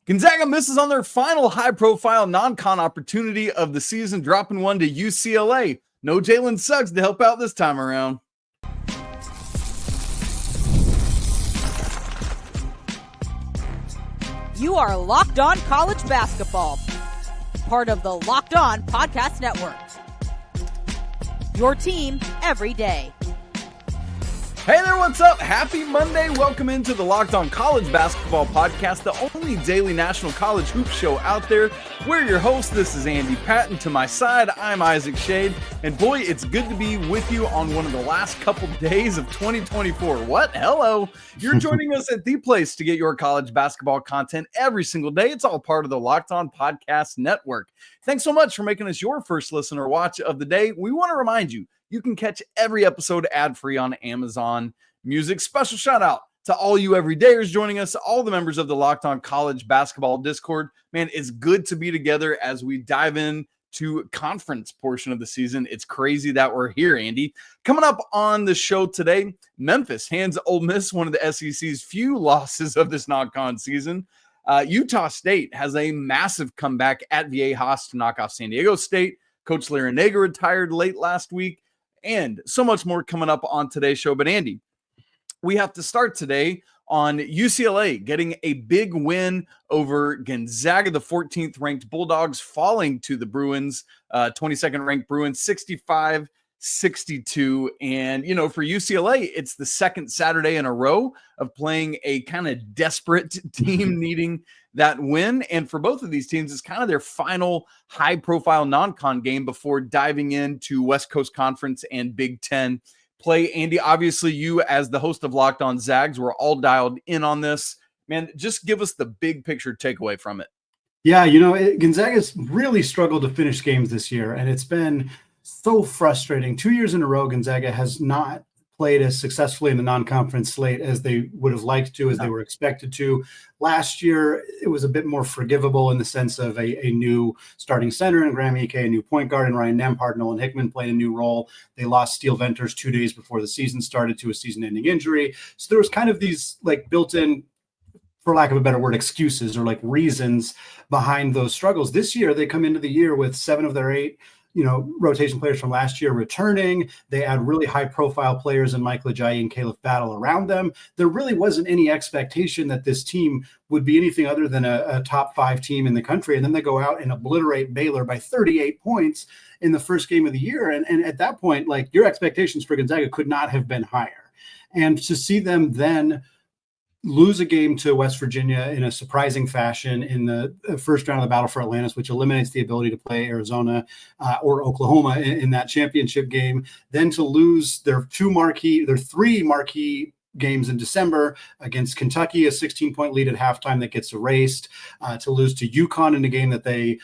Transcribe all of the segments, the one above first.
Gonzaga misses on their final high-profile non-con opportunity of the season, dropping one to UCLA. No Jalen Suggs to help out this time around. You are Locked On College Basketball, part of the Locked On Podcast Network. Your team every day. Hey there, what's up? Happy Monday. Welcome into the Locked On College Basketball Podcast, the only daily national college hoop show out there. We're your hosts. This is Andy Patton. To my side, I'm Isaac Schade. And boy, it's good to be with you on one of the last couple days of 2024. What? Hello. You're joining us at the place to get your college basketball content every single day. It's all part of the Locked On Podcast Network. Thanks so much for making us your first listen or watch of the day. We want to remind you, you can catch every episode ad-free on Amazon Music. Special shout out to all you everydayers joining us, all the members of the Locked On College Basketball Discord. Man, it's good to be together as we dive in to conference portion of the season. It's crazy that we're here, Andy. Coming up on the show today, Memphis hands Ole Miss one of the SEC's few losses of this non-con season. Utah State has a massive comeback at Viejas to knock off San Diego State. Coach Larranaga retired late last week. And so much more coming up on today's show. But Andy, we have to start today on UCLA getting a big win over Gonzaga, the 14th ranked Bulldogs, falling to the Bruins, 22nd ranked Bruins, 65-62. And, you know, for UCLA, it's the second Saturday in a row of playing a kind of desperate team needing that win. And for both of these teams, it's kind of their final high-profile non-con game before diving into West Coast Conference and Big Ten play. Andy, obviously you as the host of Locked On Zags, we're all dialed in on this. Man, just give us the big picture takeaway from it. Yeah, you know, Gonzaga's really struggled to finish games this year, and it's been so frustrating. 2 years in a row, Gonzaga has not played as successfully in the non-conference slate as they would have liked to, as they were expected to. Last year, it was a bit more forgivable in the sense of a new starting center in Graham Ike, a new point guard in Ryan Nembhard. Nolan Hickman played a new role. They lost Steele Venters 2 days before the season started to a season-ending injury. So there was kind of these like built-in, for lack of a better word, excuses or like reasons behind those struggles. This year, they come into the year with 7 of their 8 rotation players from last year returning. They add really high-profile players in Michael Ajayi and Caleb Battle around them. There really wasn't any expectation that this team would be anything other than a top 5 team in the country. And then they go out and obliterate Baylor by 38 points in the first game of the year. And at that point, like, your expectations for Gonzaga could not have been higher. And to see them then lose a game to West Virginia in a surprising fashion in the first round of the Battle for Atlantis, which eliminates the ability to play Arizona or Oklahoma in that championship game. Then to lose their 3 marquee games in December against Kentucky, a 16-point lead at halftime that gets erased. To lose to UConn in a game that they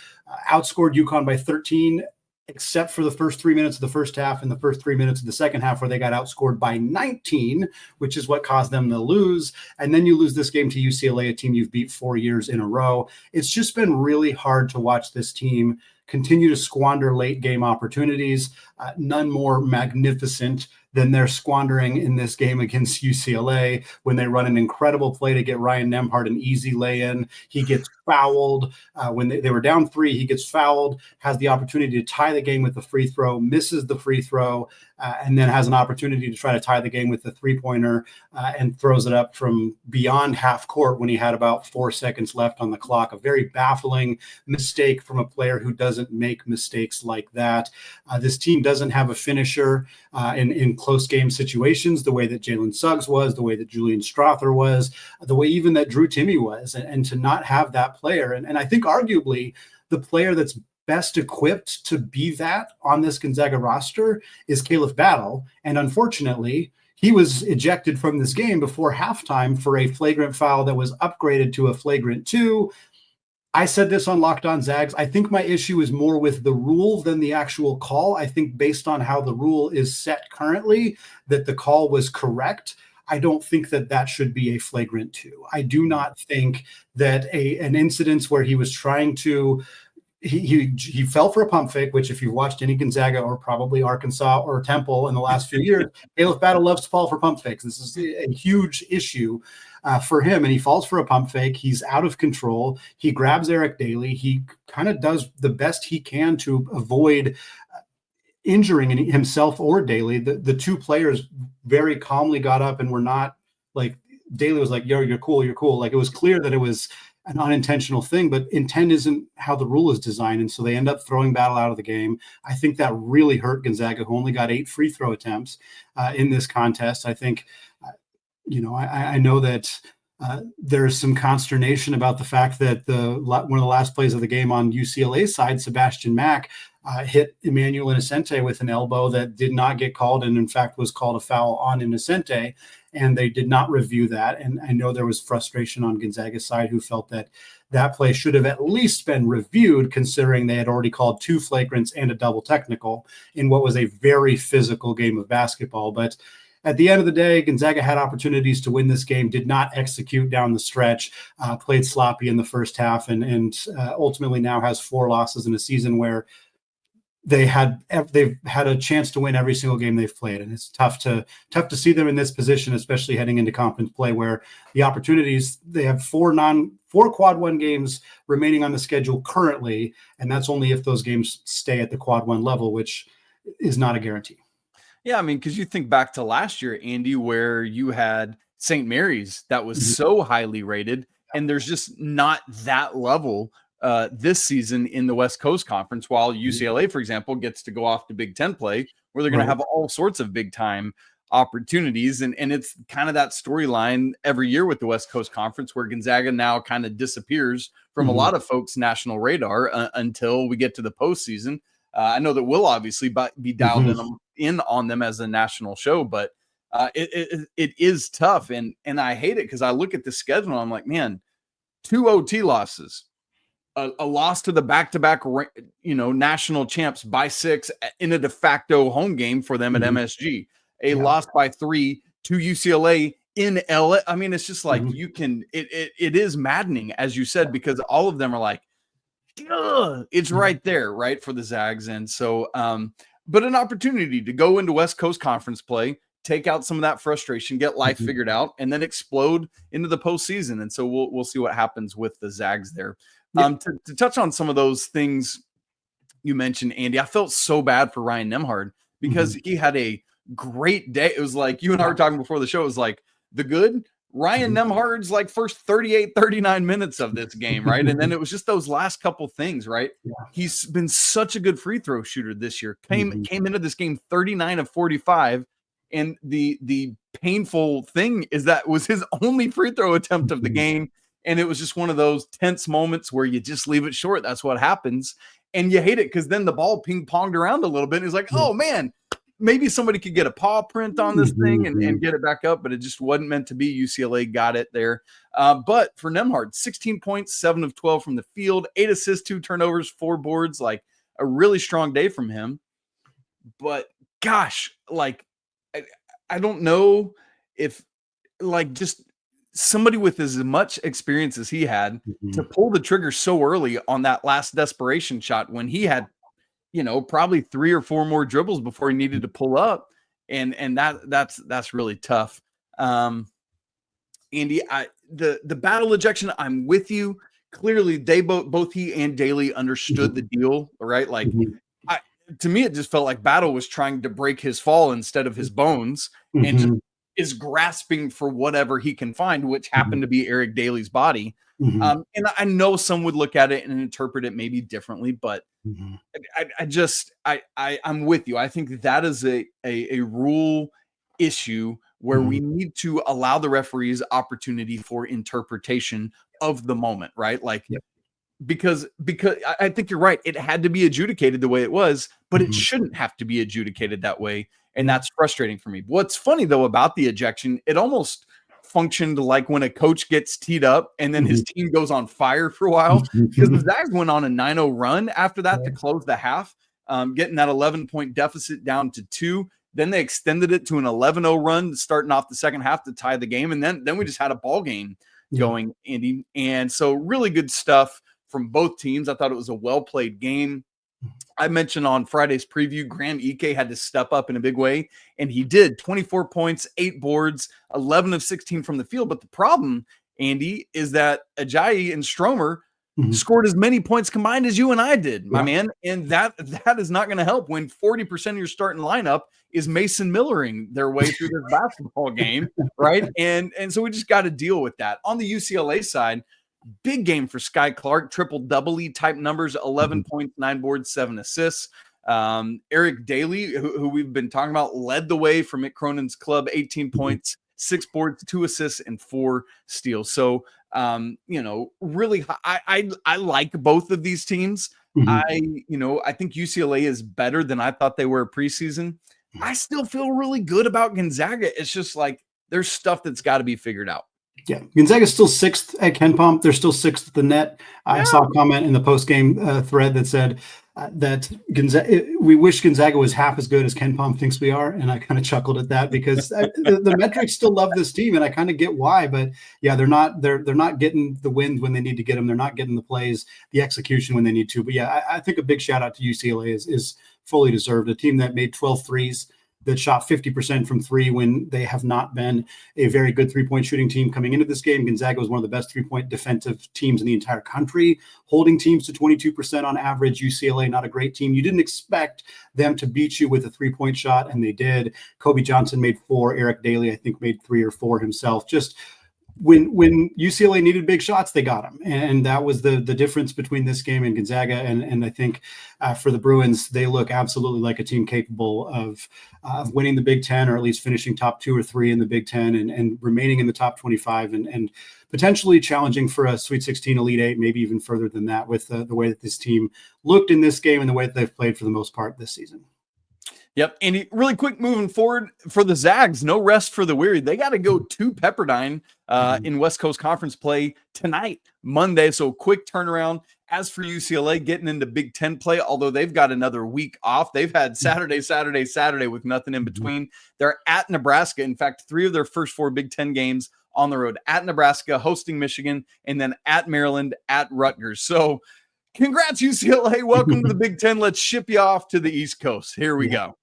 outscored UConn by 13, except for the first 3 minutes of the first half and the first 3 minutes of the second half, where they got outscored by 19, which is what caused them to lose. And then you lose this game to UCLA, a team you've beat 4 years in a row. It's just been really hard to watch this team continue to squander late game opportunities, none more magnificent than they're squandering in this game against UCLA when they run an incredible play to get Ryan Nembhard an easy lay-in. He gets fouled. When they were down 3, he gets fouled, has the opportunity to tie the game with the free throw, misses the free throw, and then has an opportunity to try to tie the game with the three-pointer and throws it up from beyond half court when he had about 4 seconds left on the clock. A very baffling mistake from a player who doesn't make mistakes like that. This team doesn't have a finisher in close game situations, the way that Jalen Suggs was, the way that Julian Strother was, the way even that Drew Timme was, and to not have that player. And I think arguably the player that's best equipped to be that on this Gonzaga roster is Caleb Battle. And unfortunately, he was ejected from this game before halftime for a flagrant foul that was upgraded to a flagrant 2. I said this on Locked On Zags. I think my issue is more with the rule than the actual call. I think based on how the rule is set currently, that the call was correct. I don't think that should be a flagrant 2. I do not think that an incident where he was trying to he fell for a pump fake, which if you've watched any Gonzaga or probably Arkansas or Temple in the last few years, Caleb Battle loves to fall for pump fakes. This is a huge issue. for him, and he falls for a pump fake. He's out of control. He grabs Eric Daly. He kind of does the best he can to avoid injuring himself or Daly. The two players very calmly got up and were not like, Daly was like, yo, you're cool, you're cool. Like, it was clear that it was an unintentional thing, but intent isn't how the rule is designed. And so they end up throwing Battle out of the game. I think that really hurt Gonzaga, who only got 8 free throw attempts in this contest. I think, I know that there's some consternation about the fact that one of the last plays of the game on UCLA side, Sebastian Mack hit Emmanuel Innocente with an elbow that did not get called, and in fact was called a foul on Innocente, and they did not review that. And I know there was frustration on Gonzaga's side, who felt that that play should have at least been reviewed, considering they had already called 2 flagrants and a double technical in what was a very physical game of basketball. But at the end of the day, Gonzaga had opportunities to win this game, did not execute down the stretch, played sloppy in the first half, and ultimately now has 4 losses in a season where they've had a chance to win every single game they've played. And it's tough to see them in this position, especially heading into conference play, where the opportunities, they have 4 quad 1 games remaining on the schedule currently. And that's only if those games stay at the quad 1 level, which is not a guarantee. Yeah, I mean, because you think back to last year, Andy, where you had St. Mary's that was so highly rated, and there's just not that level this season in the West Coast Conference, while UCLA, for example, gets to go off to Big Ten play, where they're going to have all sorts of big-time opportunities. And it's kind of that storyline every year with the West Coast Conference, where Gonzaga now kind of disappears from a lot of folks' national radar until we get to the postseason. I know that we'll obviously be dialed in on them as a national show, but it is tough. And I hate it, because I look at the schedule and I'm like, man, 2 OT losses, a loss to the back-to-back, national champs by 6 in a de facto home game for them at MSG, a loss by 3 to UCLA in LA. I mean, it's just like it is maddening, as you said, because all of them are like, it's right there, right, for the Zags. And so, but an opportunity to go into West Coast Conference play, take out some of that frustration, get life figured out, and then explode into the postseason. And so we'll see what happens with the Zags there. To touch on some of those things you mentioned, Andy, I felt so bad for Ryan Nembhard, because he had a great day. It was like, you and I were talking before the show, it was like the good Ryan Nembhard's like first 38, 39 minutes of this game, right? And then it was just those last couple things, right? Yeah. He's been such a good free throw shooter this year. Came into this game 39 of 45. And the painful thing is that was his only free throw attempt of the game. And it was just one of those tense moments where you just leave it short. That's what happens. And you hate it, because then the ball ping-ponged around a little bit. And he's like, oh, man, maybe somebody could get a paw print on this thing and get it back up, but it just wasn't meant to be. UCLA got it there. But for Nembhard, 16 points, 7 of 12 from the field, 8 assists, 2 turnovers, 4 boards, like a really strong day from him. But gosh, like, I don't know if, like, just somebody with as much experience as he had to pull the trigger so early on that last desperation shot, when he had, probably 3 or 4 more dribbles before he needed to pull up. And that's really tough. Andy, the battle ejection, I'm with you. Clearly they both he and Daly understood the deal, right? Like, to me, it just felt like Battle was trying to break his fall instead of his bones, and just is grasping for whatever he can find, which happened to be Eric Daly's body. And I know some would look at it and interpret it maybe differently, but I'm with you. I think that is a rule issue where we need to allow the referees opportunity for interpretation of the moment, right? Like, because I think you're right. It had to be adjudicated the way it was, but it shouldn't have to be adjudicated that way. And that's frustrating for me. What's funny, though, about the ejection, it almost functioned like when a coach gets teed up and then his team goes on fire for a while, because the Zags went on a 9-0 run after that to close the half, getting that 11-point deficit down to 2. Then they extended it to an 11-0 run starting off the second half to tie the game. And then we just had a ball game going, Andy. And so really good stuff from both teams. I thought it was a well-played game. I mentioned on Friday's preview, Graham Ike had to step up in a big way, and he did. 24 points, 8 boards, 11 of 16 from the field. But the problem, Andy, is that Ajayi and Stromer scored as many points combined as you and I did, my man. And that is not going to help when 40% of your starting lineup is Mason Millering their way through this basketball game, right? And so we just got to deal with that. On the UCLA side, big game for Sky Clark, triple-double type numbers, 11 points, 9 boards, 7 assists. Eric Daly, who we've been talking about, led the way for Mick Cronin's club, 18 points, 6 boards, 2 assists, and 4 steals. So, really, I like both of these teams. I think UCLA is better than I thought they were preseason. I still feel really good about Gonzaga. It's just like there's stuff that's got to be figured out. Yeah, Gonzaga's still 6th at Ken Pom. They're still 6th at the net. I saw a comment in the post-game thread that said that we wish Gonzaga was half as good as Ken Pom thinks we are, and I kind of chuckled at that because the metrics still love this team, and I kind of get why. But yeah, they're not getting the wins when they need to get them. They're not getting the plays, the execution when they need to. But yeah, I think a big shout out to UCLA is fully deserved. A team that made 12 threes, that shot 50% from 3 when they have not been a very good 3-point shooting team coming into this game. Gonzaga was one of the best 3-point defensive teams in the entire country, holding teams to 22% on average. UCLA, not a great team. You didn't expect them to beat you with a 3-point shot, and they did. Kobe Johnson made 4. Eric Daly, I think, made 3 or 4 himself. Just when UCLA needed big shots, they got them. And that was the difference between this game and Gonzaga. And I think for the Bruins, they look absolutely like a team capable of winning the Big Ten, or at least finishing top 2 or 3 in the Big Ten and remaining in the top 25 and potentially challenging for a Sweet 16, Elite 8, maybe even further than that with the way that this team looked in this game and the way that they've played for the most part this season. Yep. And really quick moving forward for the Zags, no rest for the weary. They got to go to Pepperdine in West Coast Conference play tonight, Monday. So quick turnaround. As for UCLA getting into Big Ten play, although they've got another week off, they've had Saturday with nothing in between. They're at Nebraska. In fact, 3 of their first 4 Big Ten games on the road: at Nebraska, hosting Michigan, and then at Maryland, at Rutgers. So congrats, UCLA. Welcome to the Big Ten. Let's ship you off to the East Coast. Here we go.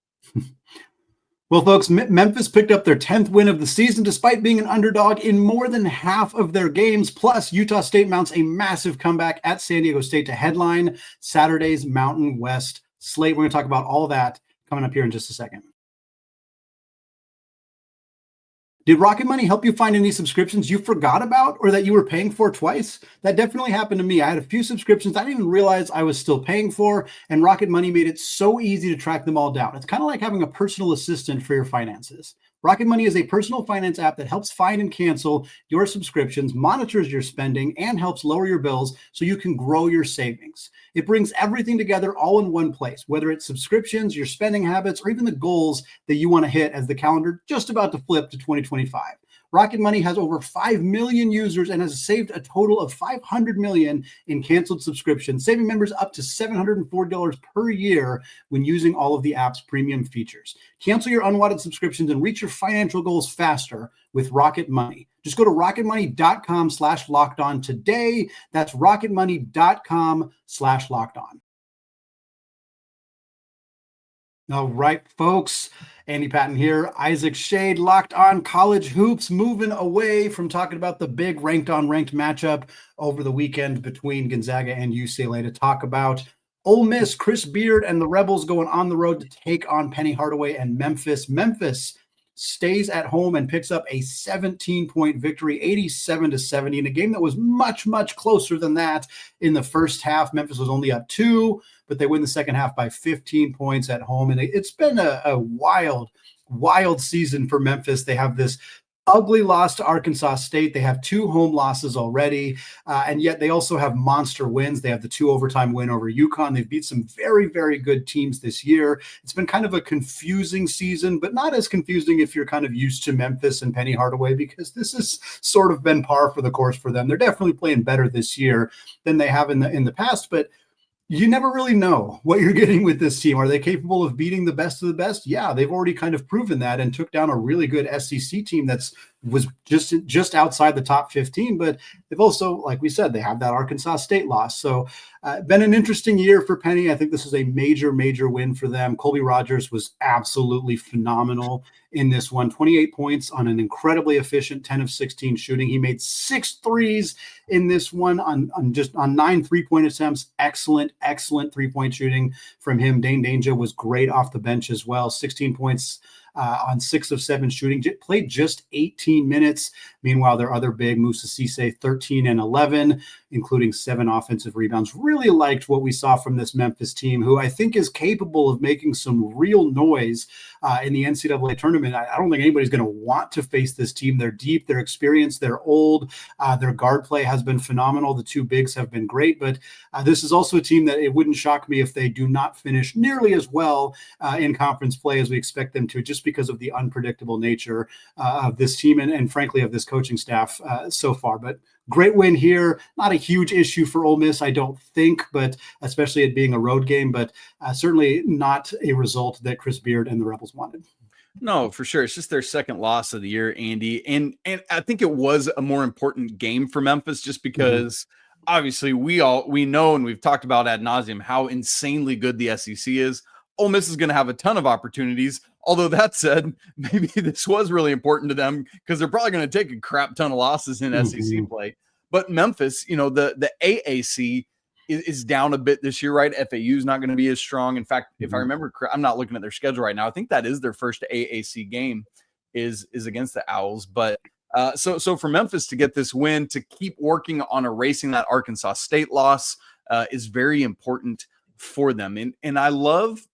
Well, folks, Memphis picked up their 10th win of the season despite being an underdog in more than half of their games. Plus, Utah State mounts a massive comeback at San Diego State to headline Saturday's Mountain West slate. We're going to talk about all that coming up here in just a second. Did Rocket Money help you find any subscriptions you forgot about or that you were paying for twice? That definitely happened to me. I had a few subscriptions I didn't even realize I was still paying for, and Rocket Money made it so easy to track them all down. It's kind of like having a personal assistant for your finances. Rocket Money is a personal finance app that helps find and cancel your subscriptions, monitors your spending, and helps lower your bills so you can grow your savings. It brings everything together all in one place, whether it's subscriptions, your spending habits, or even the goals that you want to hit as the calendar just about to flip to 2025. Rocket Money has over 5 million users and has saved a total of $500 million in canceled subscriptions, saving members up to $740 per year when using all of the app's premium features. Cancel your unwanted subscriptions and reach your financial goals faster with Rocket Money. Just go to rocketmoney.com/lockedon today. That's rocketmoney.com/lockedon. All right, folks. Andy Patton here, Isaac Schade, Locked On College Hoops, moving away from talking about the big ranked-on-ranked matchup over the weekend between Gonzaga and UCLA to talk about Ole Miss, Chris Beard, and the Rebels going on the road to take on Penny Hardaway and Memphis. Memphis stays at home and picks up a 17-point victory, 87-70, in a game that was much, much closer than that in the first half. Memphis was only up 2, but they win the second half by 15 points at home. And it's been a wild, wild season for Memphis. They have this ugly loss to Arkansas State. They have 2 home losses already, and yet they also have monster wins. They have the 2 overtime win over UConn. They've beat some very, very good teams this year. It's been kind of a confusing season, but not as confusing if you're kind of used to Memphis and Penny Hardaway, because this has sort of been par for the course for them. They're definitely playing better this year than they have in the past, but you never really know what you're getting with this team. Are they capable of beating the best of the best? Yeah, they've already kind of proven that and took down a really good SEC team that's was just outside the top 15, but they've also, like we said, they have that Arkansas State loss. So been an interesting year for Penny. I think this is a major win for them. Colby Rogers was absolutely phenomenal in this one. 28 points on an incredibly efficient 10 of 16 shooting. He made 6 threes in this one on 9 3-point attempts. Excellent 3-point shooting from him. Dane Danger was great off the bench as well. 16 points on 6 of 7 shooting, played just 18 minutes. Meanwhile, their other big, Musa Cisse, 13 and 11, including 7 offensive rebounds. Really liked what we saw from this Memphis team, who I think is capable of making some real noise in the NCAA tournament. I don't think anybody's going to want to face this team. They're deep, they're experienced, they're old. Their guard play has been phenomenal. The 2 bigs have been great, but this is also a team that it wouldn't shock me if they do not finish nearly as well in conference play as we expect them to, just because of the unpredictable nature of this team and frankly of this coaching staff so far. But great win here. Not a huge issue for Ole Miss, I don't think, but especially it being a road game, but certainly not a result that Chris Beard and the Rebels wanted. No, for sure. It's just their second loss of the year, Andy. And I think it was a more important game for Memphis just because obviously we know and we've talked about ad nauseum how insanely good the SEC is. Ole Miss is going to have a ton of opportunities. Although that said, maybe this was really important to them because they're probably going to take a crap ton of losses in SEC play. But Memphis, the AAC is down a bit this year, right? FAU is not going to be as strong. In fact, if I remember correct, I'm not looking at their schedule right now. I think that is their first AAC game is against the Owls. But so for Memphis to get this win, to keep working on erasing that Arkansas State loss is very important for them. And I love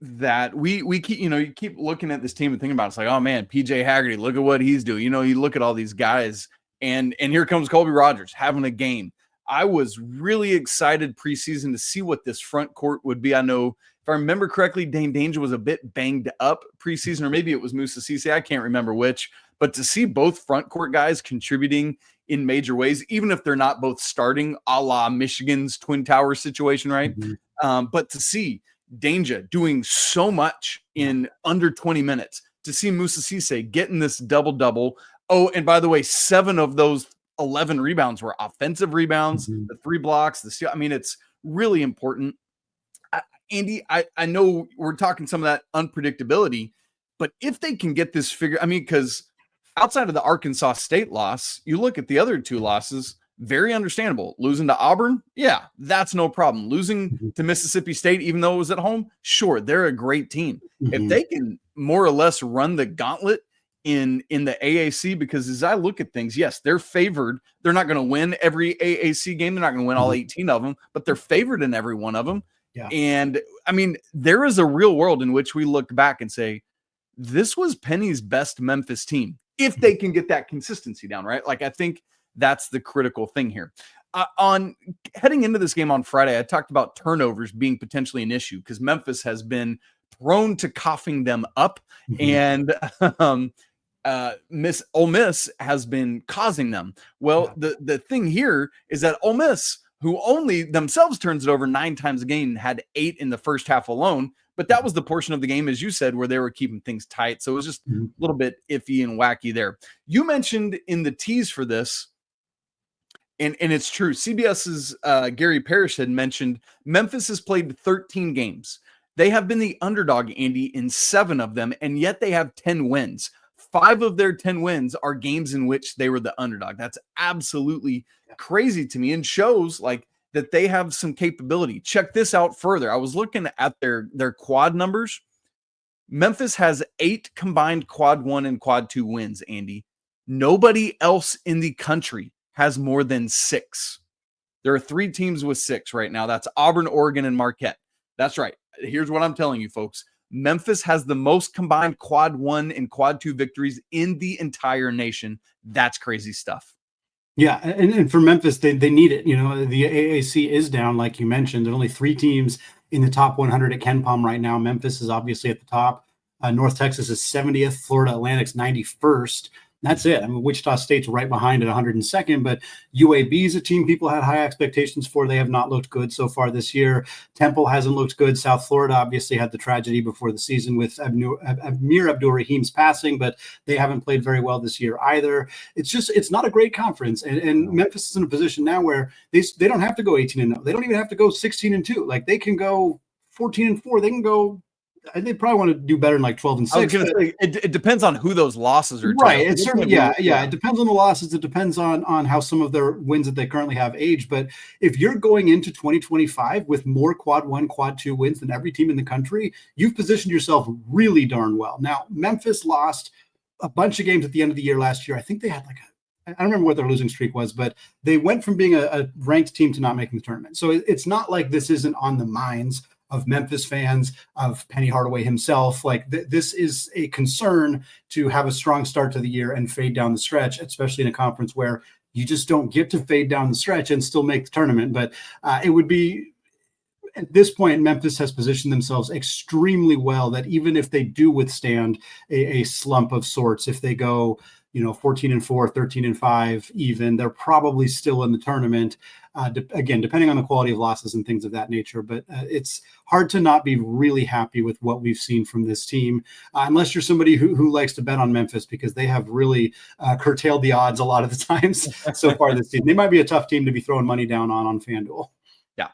that we keep, you keep looking at this team and thinking about it. It's like, oh man, PJ Haggerty, look at what he's doing. You look at all these guys and here comes Colby Rogers having a game. I was really excited preseason to see what this front court would be. I know if I remember correctly, Dane Danger was a bit banged up preseason, or maybe it was Musa Cisse. I can't remember which, but to see both front court guys contributing in major ways, even if they're not both starting a la Michigan's Twin Towers situation, right? But to see Danger doing so much in under 20 minutes, to see Musa Cisse getting this double-double. Oh, and by the way, 7 of those 11 rebounds were offensive rebounds, the 3 blocks, the steal. I mean, it's really important. Andy, I know we're talking some of that unpredictability, but if they can get this figure, because outside of the Arkansas State loss, you look at the other 2 losses, very understandable. Losing to Auburn, yeah, that's no problem. Losing to Mississippi State, even though it was at home, sure, they're a great team. If they can more or less run the gauntlet in the AAC, because as I look at things, yes, they're favored. They're not going to win every AAC game. They're not going to win all 18 of them, but they're favored in every one of them. Yeah. And there is a real world in which we look back and say, this was Penny's best Memphis team, if they can get that consistency down, right? Like, I think that's the critical thing here. On heading into this game on Friday, I talked about turnovers being potentially an issue because Memphis has been prone to coughing them up, and Ole Miss has been causing them. Well, the thing here is that Ole Miss, who only themselves turns it over 9 times a game, had 8 in the first half alone. But that was the portion of the game, as you said, where they were keeping things tight. So it was just a little bit iffy and wacky there. You mentioned in the tease for this, and it's true, CBS's Gary Parrish had mentioned Memphis has played 13 games. They have been the underdog, Andy, in 7 of them, and yet they have 10 wins. 5 of their 10 wins are games in which they were the underdog. That's absolutely crazy to me and shows like that they have some capability. Check this out further. I was looking at their quad numbers. Memphis has 8 combined quad 1 and quad 2 wins, Andy. Nobody else in the country has more than 6. There are 3 teams with 6 right now. That's Auburn, Oregon, and Marquette. That's right. Here's what I'm telling you, folks. Memphis has the most combined quad 1 and quad 2 victories in the entire nation. That's crazy stuff. Yeah, and for Memphis, they need it. The AAC is down, like you mentioned. There are only 3 teams in the top 100 at KenPom right now. Memphis is obviously at the top. North Texas is 70th. Florida Atlantic's 91st. That's it. I mean, Wichita State's right behind at 102nd, but UAB is a team people had high expectations for. They have not looked good so far this year. Temple hasn't looked good. South Florida obviously had the tragedy before the season with Amir Abdur-Rahim's passing, but they haven't played very well this year either. It's not a great conference. And Memphis is in a position now where they don't have to go 18-0. They don't even have to go 16-2. Like, they can go 14-4. They can go. They probably want to do better than like 12-6. I was going to say, it depends on who those losses are. Right. It's certainly, yeah. It depends on the losses. It depends on how some of their wins that they currently have age. But if you're going into 2025 with more quad 1, quad 2 wins than every team in the country, you've positioned yourself really darn well. Now, Memphis lost a bunch of games at the end of the year last year. I think they had I don't remember what their losing streak was, but they went from being a ranked team to not making the tournament. So it's not like this isn't on the minds of Memphis fans, of Penny Hardaway himself. Like, this is a concern to have a strong start to the year and fade down the stretch, especially in a conference where you just don't get to fade down the stretch and still make the tournament. But it would be, at this point, Memphis has positioned themselves extremely well that even if they do withstand a slump of sorts, if they go 14-4, 13-5, even, they're probably still in the tournament. Again, depending on the quality of losses and things of that nature. But it's hard to not be really happy with what we've seen from this team, unless you're somebody who likes to bet on Memphis, because they have really curtailed the odds a lot of the times so far this season. They might be a tough team to be throwing money down on FanDuel. Yeah.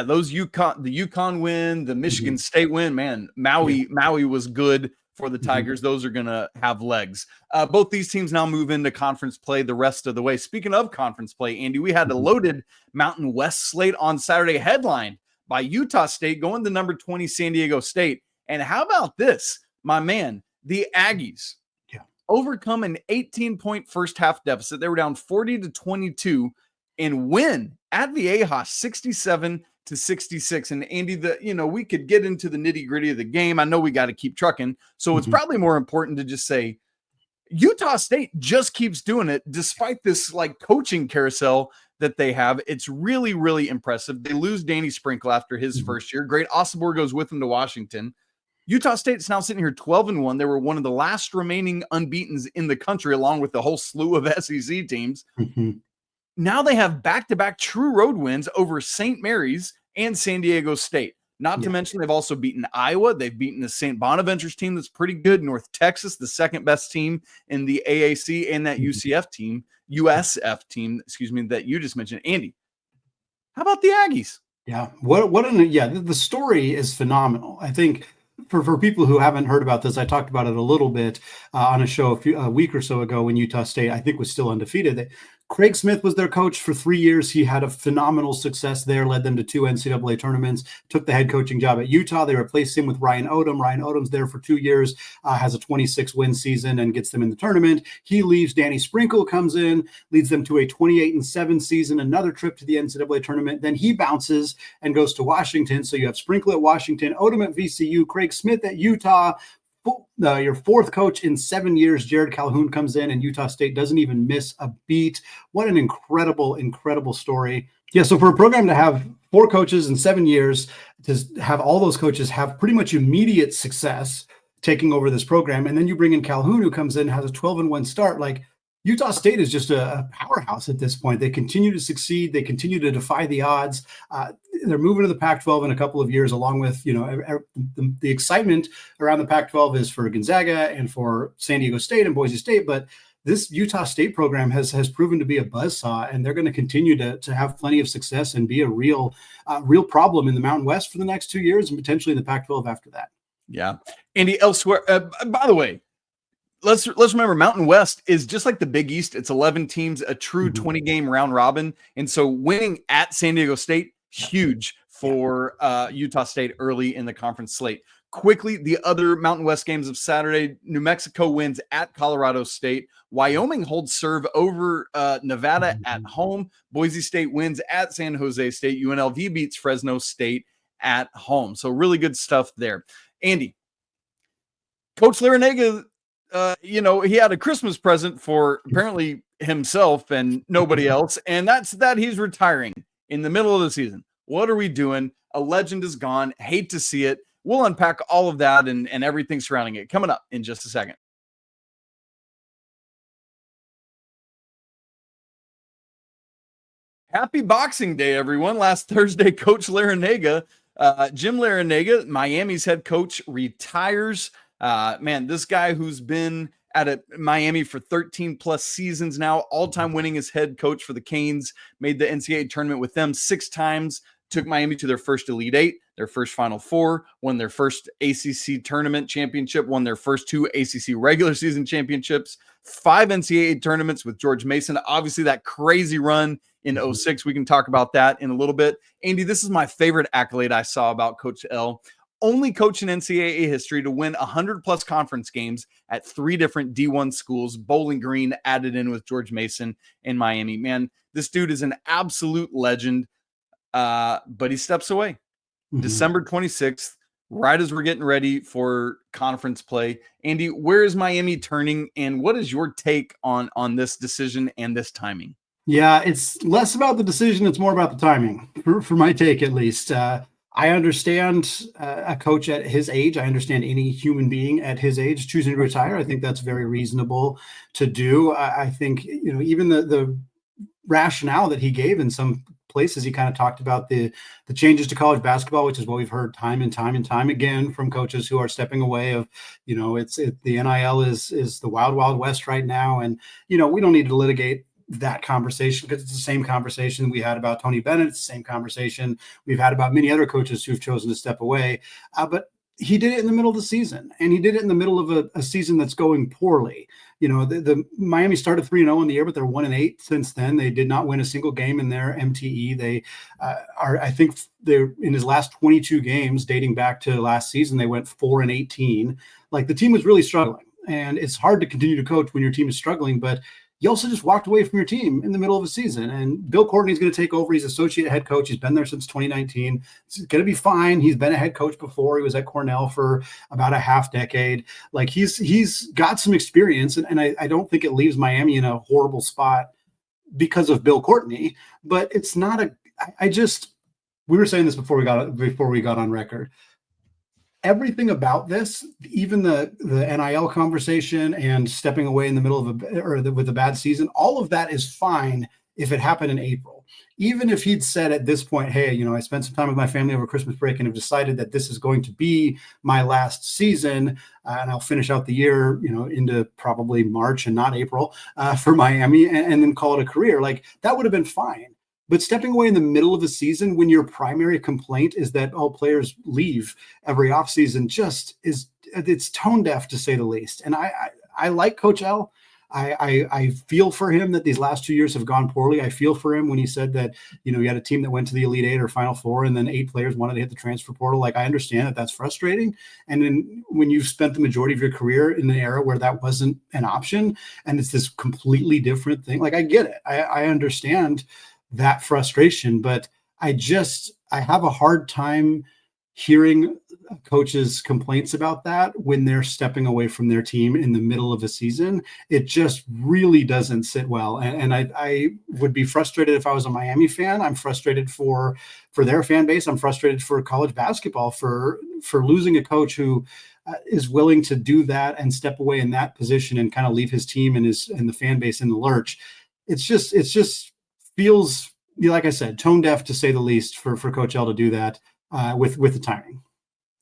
The UConn win, the Michigan State win, man, Maui was good for the Tigers. Those are going to have legs. Both these teams now move into conference play the rest of the way. Speaking of conference play, Andy, we had a loaded Mountain West slate on Saturday, headlined by Utah State going to number 20 San Diego State. And how about this, my man, the Aggies overcome an 18-point first half deficit. They were down 40-22 and win at Viejas 67-66. And Andy, we could get into the nitty gritty of the game. I know we got to keep trucking. So it's probably more important to just say Utah State just keeps doing it despite this coaching carousel that they have. It's really, really impressive. They lose Danny Sprinkle after his first year. Great. Osibor goes with him to Washington. Utah State's now sitting here 12-1. They were one of the last remaining unbeatens in the country, along with the whole slew of SEC teams. Now they have back-to-back true road wins over St. Mary's and San Diego State. Not to mention they've also beaten Iowa. They've beaten the St. Bonaventure's team that's pretty good. North Texas, the second best team in the AAC, and that USF team, that you just mentioned. Andy, how about the Aggies? Yeah. The story is phenomenal. I think for people who haven't heard about this, I talked about it a little bit on a show a week or so ago when Utah State, I think, was still undefeated. Craig Smith was their coach for 3 years. He had a phenomenal success there, led them to 2 NCAA tournaments, took the head coaching job at Utah. They replaced him with Ryan Odom. Ryan Odom's there for 2 years, has a 26-win season and gets them in the tournament. He leaves. Danny Sprinkle comes in, leads them to a 28-7 season, another trip to the NCAA tournament. Then he bounces and goes to Washington. So you have Sprinkle at Washington, Odom at VCU, Craig Smith at Utah. Your fourth coach in 7 years, Jared Calhoun, comes in, and Utah State doesn't even miss a beat. What an incredible, incredible story. Yeah, so for a program to have 4 coaches in 7 years, to have all those coaches have pretty much immediate success taking over this program, and then you bring in Calhoun, who comes in, has a 12-1 start, Utah State is just a powerhouse at this point. They continue to succeed. They continue to defy the odds. They're moving to the Pac-12 in a couple of years, along with, the excitement around the Pac-12 is for Gonzaga and for San Diego State and Boise State. But this Utah State program has proven to be a buzzsaw, and they're going to continue to have plenty of success and be a real problem in the Mountain West for the next 2 years and potentially in the Pac-12 after that. Yeah. Andy, elsewhere, by the way, Let's remember, Mountain West is just like the Big East. It's 11 teams, a true 20-game round robin. And so winning at San Diego State, huge for Utah State early in the conference slate. Quickly, the other Mountain West games of Saturday, New Mexico wins at Colorado State. Wyoming holds serve over Nevada at home. Boise State wins at San Jose State. UNLV beats Fresno State at home. So really good stuff there. Andy, Coach Larranaga, he had a Christmas present for apparently himself and nobody else, and that's that he's retiring in the middle of the season. What are we doing? A legend is gone. Hate to see it. We'll unpack all of that and everything surrounding it coming up in just a second. Happy Boxing Day, everyone. Last Thursday, Coach Larranaga, Jim Larranaga, Miami's head coach, retires. Man, this guy who's been at Miami for 13 plus seasons now, all-time winning as head coach for the Canes, made the NCAA tournament with them 6 times, took Miami to their first Elite Eight, their first Final Four, won their first ACC tournament championship, won their first 2 ACC regular season championships, 5 NCAA tournaments with George Mason. Obviously, that crazy run in 06. We can talk about that in a little bit. Andy, this is my favorite accolade I saw about Coach L. Only coach in NCAA history to win 100-plus conference games at 3 different D1 schools, Bowling Green added in with George Mason in Miami. Man, this dude is an absolute legend, but he steps away. December 26th, right as we're getting ready for conference play. Andy, where is Miami turning, and what is your take on this decision and this timing? Yeah, it's less about the decision. It's more about the timing, for my take, at least. I understand a coach at his age. I understand any human being at his age choosing to retire. I think that's very reasonable to do. I think, even the rationale that he gave in some places, he kind of talked about the changes to college basketball, which is what we've heard time and time again from coaches who are stepping away of, the NIL is the wild, wild west right now. And, we don't need to litigate that conversation because it's the same conversation we had about Tony Bennett. It's the same conversation we've had about many other coaches who've chosen to step away. But he did it in the middle of the season, and he did it in the middle of a season that's going poorly. The Miami started 3-0 in the year, but they're 1-8 since then. They did not win a single game in their MTE. They I think they're in his last 22 games dating back to last season, they went 4-18. Like, the team was really struggling, and it's hard to continue to coach when your team is struggling, but you also just walked away from your team in the middle of a season. And Bill Courtney's going to take over. He's associate head coach. He's been there since 2019. It's going to be fine. He's been a head coach before. He was at Cornell for about a half decade. Like, he's got some experience, and I don't think it leaves Miami in a horrible spot because of Bill Courtney. But it's not we were saying this before we got on record. Everything about this, even the NIL conversation and stepping away in the middle of with a bad season, all of that is fine if it happened in April. Even if he'd said at this point, hey, I spent some time with my family over Christmas break and have decided that this is going to be my last season, and I'll finish out the year, into probably March and not April for Miami, and then call it a career. Like, that would have been fine. But stepping away in the middle of a season when your primary complaint is that all players leave every offseason it's tone deaf, to say the least. And I like Coach L. I feel for him that these last 2 years have gone poorly. I feel for him when he said that, he had a team that went to the Elite Eight or Final Four, and then 8 players wanted to hit the transfer portal. Like, I understand that that's frustrating. And then when you've spent the majority of your career in an era where that wasn't an option, and it's this completely different thing, like, I get it. I understand that frustration, but I have a hard time hearing coaches' complaints about that when they're stepping away from their team in the middle of a season. It just really doesn't sit well. And I would be frustrated if I was a Miami fan. I'm frustrated for their fan base. I'm frustrated for college basketball for losing a coach who is willing to do that and step away in that position and kind of leave his team and the fan base in the lurch. It's just feels, like I said, tone deaf, to say the least, for Coach L to do that with the timing.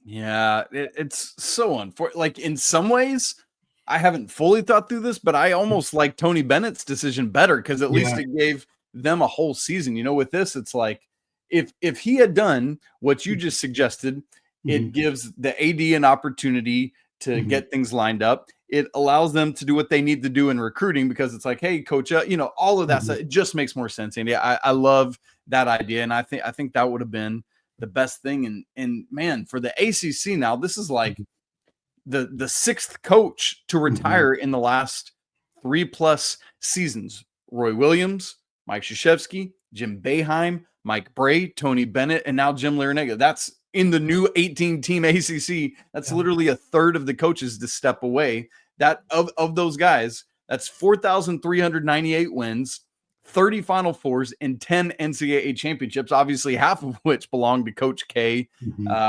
Yeah, it's so unfortunate. Like, in some ways, I haven't fully thought through this, but I almost like Tony Bennett's decision better, because at least it gave them a whole season. With this, it's like, if he had done what you just suggested, it gives the AD an opportunity to get things lined up. It allows them to do what they need to do in recruiting, because it's like, hey, coach, all of that stuff, it just makes more sense. And I love that idea. And I think that would have been the best thing. And man, for the ACC now, this is like the 6th coach to retire in the last 3+ seasons. Roy Williams, Mike Krzyzewski, Jim Boeheim, Mike Bray, Tony Bennett, and now Jim Larranaga. That's in the new 18-team ACC. That's literally a third of the coaches to step away. That of those guys, that's 4,398 wins, 30 Final Fours, and 10 NCAA championships, obviously half of which belong to Coach K,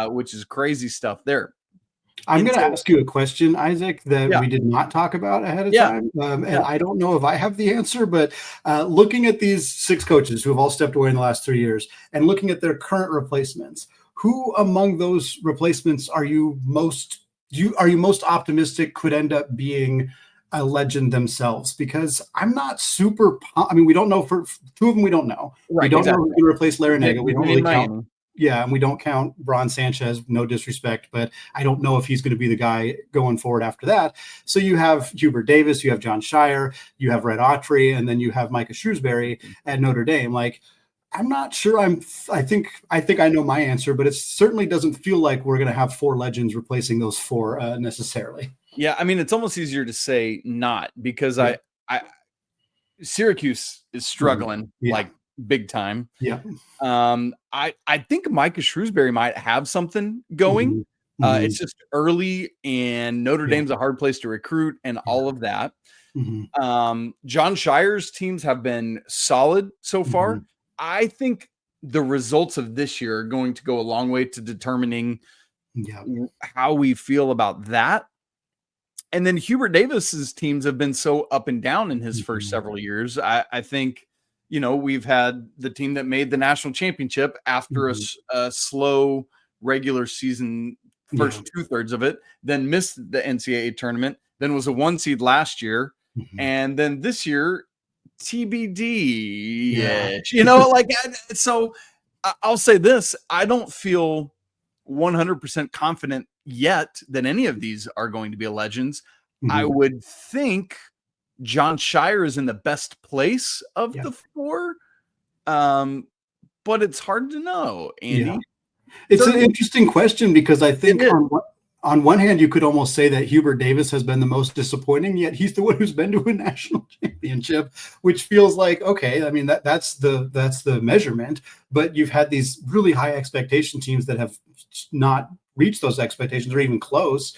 which is crazy stuff there. I'm going to ask you a question, Isaac, that we did not talk about ahead of time. And I don't know if I have the answer, but looking at these 6 coaches who have all stepped away in the last 3 years and looking at their current replacements, who among those replacements are you most optimistic could end up being a legend themselves? Because I'm not super. I mean, we don't know for 2 of them. We don't know. Right, we don't know who's going to replace Larranaga. We don't really count. Miami. Yeah, and we don't count Bron Sanchez, no disrespect, but I don't know if he's going to be the guy going forward after that. So you have Hubert Davis, you have John Shire, you have Red Autry, and then you have Micah Shrewsbury at Notre Dame. Like, I'm not sure. I think I know my answer, but it certainly doesn't feel like we're going to have 4 legends replacing those 4 necessarily. Yeah, I mean, it's almost easier to say not because I Syracuse is struggling like big time. Yeah. I think Micah Shrewsbury might have something going. It's just early, and Notre Dame's a hard place to recruit, and all of that. John Shire's teams have been solid so far. I think the results of this year are going to go a long way to determining how we feel about that. And then Hubert Davis's teams have been so up and down in his first several years. I think, we've had the team that made the national championship after a slow regular season, first 2/3 of it, then missed the NCAA tournament, then was a 1 seed last year. And then this year, TBD. So I'll say this. I don't feel 100% confident yet that any of these are going to be legends. I would think John Shire is in the best place of the 4, but it's hard to know, Andy. It's an interesting question because I think on one hand, you could almost say that Hubert Davis has been the most disappointing, yet he's the one who's been to a national championship, which feels like, okay, I mean, that's the measurement, but you've had these really high expectation teams that have not reached those expectations or even close.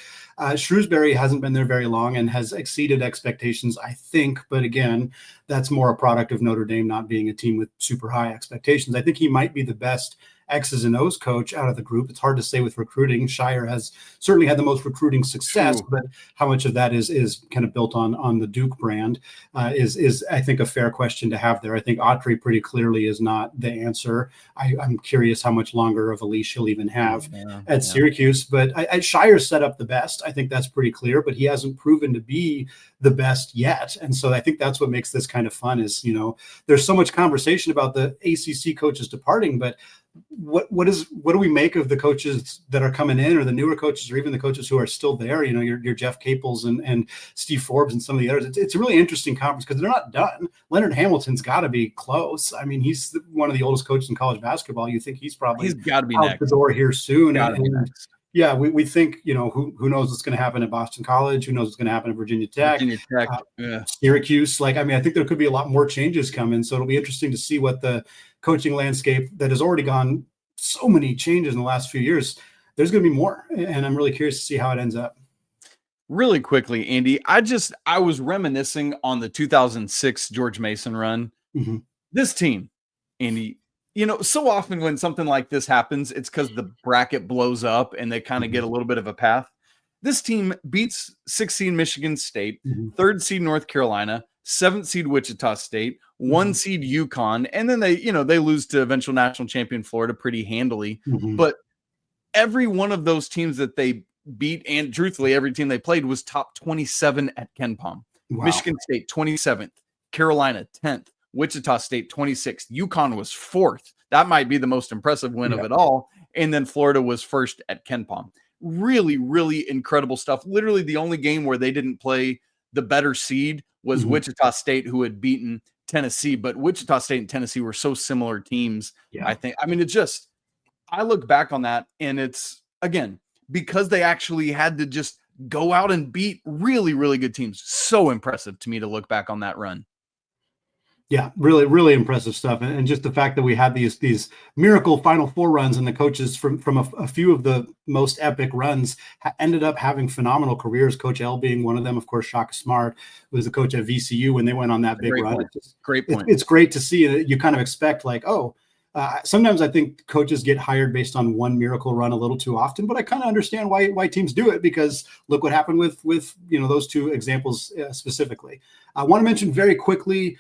Shrewsbury hasn't been there very long and has exceeded expectations, I think. But again, that's more a product of Notre Dame not being a team with super high expectations. I think he might be the best X's and O's coach out of the group. It's hard to say with recruiting. Shire has certainly had the most recruiting success, but how much of that is kind of built on the Duke brand is I think a fair question to have there. I think Autry pretty clearly is not the answer. I'm curious how much longer of a leash he'll even have at Syracuse, but Shire set up the best. I think that's pretty clear, but he hasn't proven to be the best yet. And so I think that's what makes this kind of fun is, there's so much conversation about the ACC coaches departing, but what do we make of the coaches that are coming in, or the newer coaches, or even the coaches who are still there? Your Jeff Capels and Steve Forbes and some of the others. It's a really interesting conference because they're not done. Leonard Hamilton's got to be close. I mean, he's one of the oldest coaches in college basketball. You think he's got to be out next. The door here soon. Yeah, we think, who knows what's going to happen at Boston College? Who knows what's going to happen at Virginia Tech? Syracuse. I think there could be a lot more changes coming. So it'll be interesting to see what the coaching landscape that has already gone so many changes in the last few years, there's going to be more. And I'm really curious to see how it ends up. Really quickly, Andy, I was reminiscing on the 2006 George Mason run. This team, Andy, so often when something like this happens, it's because the bracket blows up and they kind of get a little bit of a path. This team beats 6th seed Michigan State, 3rd seed North Carolina, 7th seed Wichita State, 1 seed UConn, and then they lose to eventual national champion Florida pretty handily. But every one of those teams that they beat, and truthfully, every team they played was top 27 at KenPom. Wow. Michigan State 27th, Carolina 10th, Wichita State 26th, UConn was 4th. That might be the most impressive win of it all. And then Florida was 1st at KenPom. Really, really incredible stuff. Literally the only game where they didn't play the better seed was Wichita State, who had beaten Tennessee. But Wichita State and Tennessee were so similar teams, I think. I mean, I look back on that, and it's, again, because they actually had to just go out and beat really, really good teams. So impressive to me to look back on that run. Yeah, really, really impressive stuff. And just the fact that we had these miracle Final Four runs, and the coaches from a few of the most epic runs ended up having phenomenal careers. Coach L being one of them, of course. Shaka Smart was the coach at VCU when they went on that big run. Great point. It's great to see. You kind of expect Sometimes I think coaches get hired based on one miracle run a little too often, but I kind of understand why teams do it, because look what happened with those two examples specifically. I want to mention very quickly,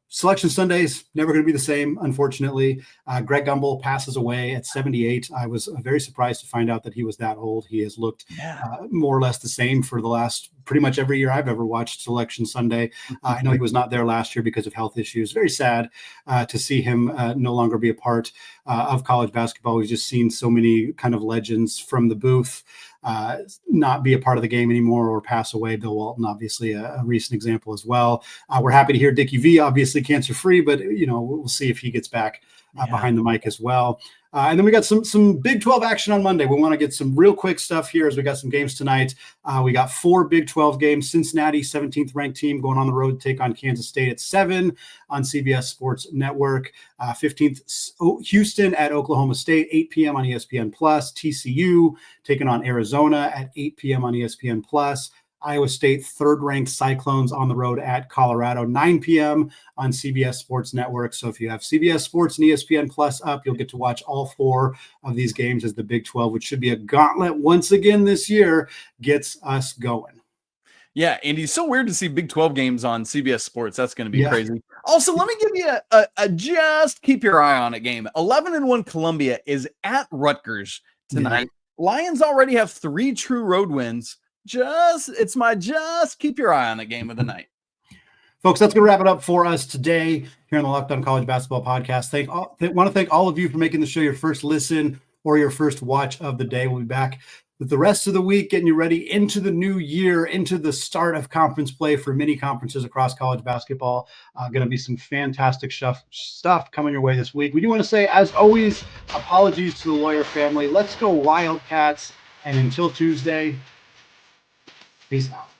Selection Sunday is never going to be the same, unfortunately. Greg Gumbel passes away at 78. I was very surprised to find out that he was that old. He has looked more or less the same for the last pretty much every year I've ever watched Selection Sunday. I know he was not there last year because of health issues. Very sad to see him no longer be a part of college basketball. We've just seen so many kind of legends from the booth not be a part of the game anymore or pass away. Bill Walton, obviously a recent example as well. We're happy to hear Dickie V, obviously cancer free, but we'll see if he gets back behind the mic as well. And then we got some Big 12 action on Monday. We want to get some real quick stuff here as we got some games tonight. We got 4 Big 12 games. Cincinnati, 17th ranked team, going on the road to take on Kansas State at 7 on CBS Sports Network. 15th, Houston at Oklahoma State, 8 p.m. on ESPN+. TCU taking on Arizona at 8 p.m. on ESPN+. Iowa State, third-ranked Cyclones on the road at Colorado, 9 p.m. on CBS Sports Network. So if you have CBS Sports and ESPN Plus up, you'll get to watch all 4 of these games as the Big 12, which should be a gauntlet once again this year, gets us going. Yeah, Andy, it's so weird to see Big 12 games on CBS Sports. That's going to be crazy. Also, let me give you a just keep your eye on it game. 11-1 Columbia is at Rutgers tonight. Lions already have 3 true road wins. Just keep your eye on the game of the night. Folks, that's going to wrap it up for us today here on the Locked On College Basketball Podcast. Want to thank all of you for making the show your first listen or your first watch of the day. We'll be back with the rest of the week, getting you ready into the new year, into the start of conference play for many conferences across college basketball. Going to be some fantastic stuff coming your way this week. We do want to say, as always, apologies to the Lawyer family. Let's go Wildcats. And until Tuesday, peace out.